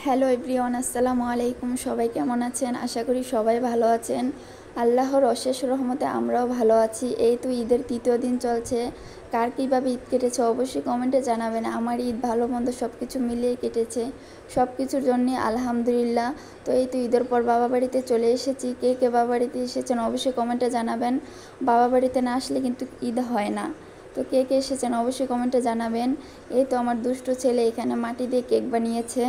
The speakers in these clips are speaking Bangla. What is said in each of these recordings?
হ্যালো এভরিওয়ান, আসসালামু আলাইকুম। সবাই কেমন আছেন? আশা করি সবাই ভালো আছেন। আল্লাহর অশেষ রহমতে আমরাও ভালো আছি। এই তো ঈদের তৃতীয় দিন চলছে। কার কীভাবে ঈদ কেটেছে অবশ্যই কমেন্টে জানাবেন। আমার ঈদ ভালো মন্দ সব কিছু মিলিয়ে কেটেছে, সব কিছুর জন্যে আলহামদুলিল্লাহ। তো এই তো ঈদের পর বাবা বাড়িতে চলে এসেছি। কে কে বাবা বাড়িতে এসেছেন অবশ্যই কমেন্টে জানাবেন। বাবা বাড়িতে না আসলে কিন্তু ঈদ হয় না। তো কে কে এসেছেন অবশ্যই কমেন্টে জানাবেন। এই তো আমার দুষ্ট ছেলে এখানে মাটি দিয়ে কেক বানিয়েছে।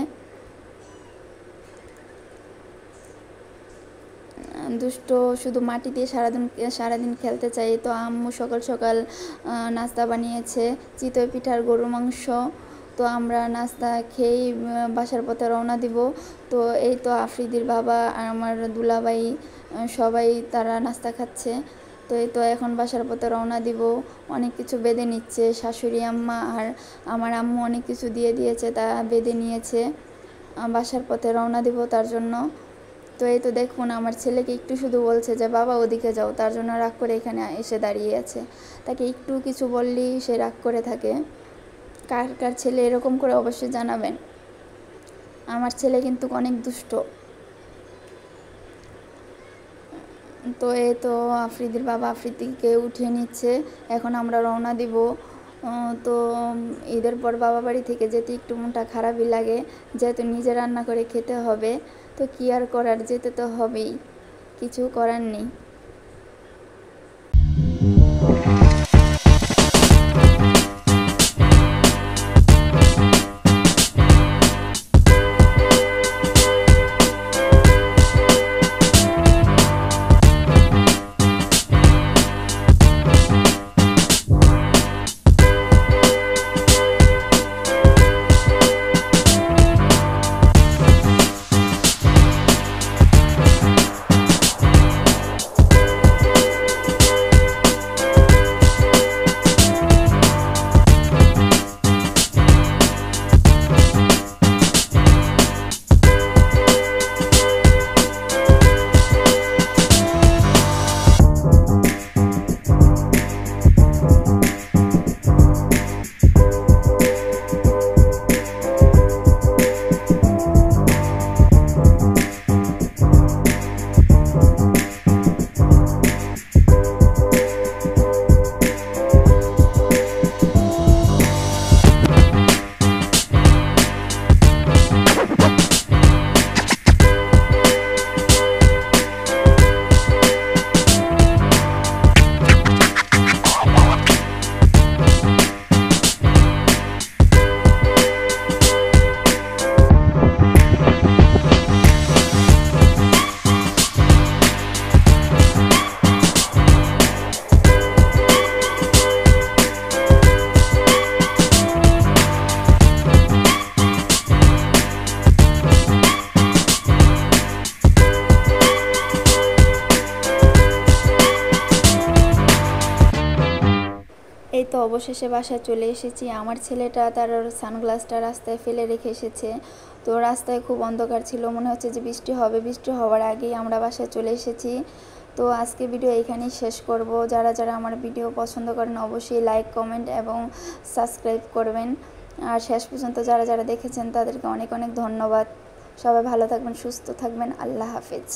দুষ্ট শুধু মাটি দিয়ে সারাদিন খেলতে চাই। তো আম্মু সকাল সকাল নাস্তা বানিয়েছে, চিতই পিঠার গরু মাংস। তো আমরা নাস্তা খেয়েই বাসার পথে রওনা দিব। তো এই তো আফ্রিদির বাবা আর আমার দুলাভাই সবাই তারা নাস্তা খাচ্ছে। তো এই তো এখন বাসার পথে রওনা দিব। অনেক কিছু বেঁধে নিচ্ছে শাশুড়ি আম্মা, আর আমার আম্মু অনেক কিছু দিয়ে দিয়েছে, তা বেঁধে নিয়েছে। বাসার পথে রওনা দিব তার জন্য। তো এই তো দেখুন, আমার ছেলেকে একটু শুধু বলছে যে বাবা ওদিকে যাও, তার জন্য রাগ করে এখানে এসে দাঁড়িয়ে আছে। তাকে একটু কিছু বললেই সে রাগ করে থাকে। কার কার ছেলে এরকম করে অবশ্যই জানাবেন। আমার ছেলে কিন্তু অনেক দুষ্ট। তো এই তো আফ্রিদির বাবা আফ্রিদিকে উঠিয়ে নিচ্ছে। এখন আমরা রওনা দিব। তো ঈদের পর বাবা বাড়ি থেকে যেতে একটু মনটা খারাপই লাগে, যেহেতু নিজে রান্না করে খেতে হবে। তো কী আর করার, যেতে তো হবেই, কিছু করার নেই। এই তো অবশেষে বাসায় চলে এসেছি। আমার ছেলেটা তার সানগ্লাসটা রাস্তায় ফেলে রেখে এসেছে। তো রাস্তায় খুব অন্ধকার ছিল, মনে হচ্ছে যে বৃষ্টি হবে। বৃষ্টি হওয়ার আগেই আমরা বাসায় চলে এসেছি। তো আজকে ভিডিও এইখানেই শেষ করব। যারা যারা আমার ভিডিও পছন্দ করেন অবশ্যই লাইক, কমেন্ট এবং সাবস্ক্রাইব করবেন। আর শেষ পর্যন্ত যারা যারা দেখেছেন তাদেরকে অনেক অনেক ধন্যবাদ। সবাই ভালো থাকবেন, সুস্থ থাকবেন। আল্লাহ হাফেজ।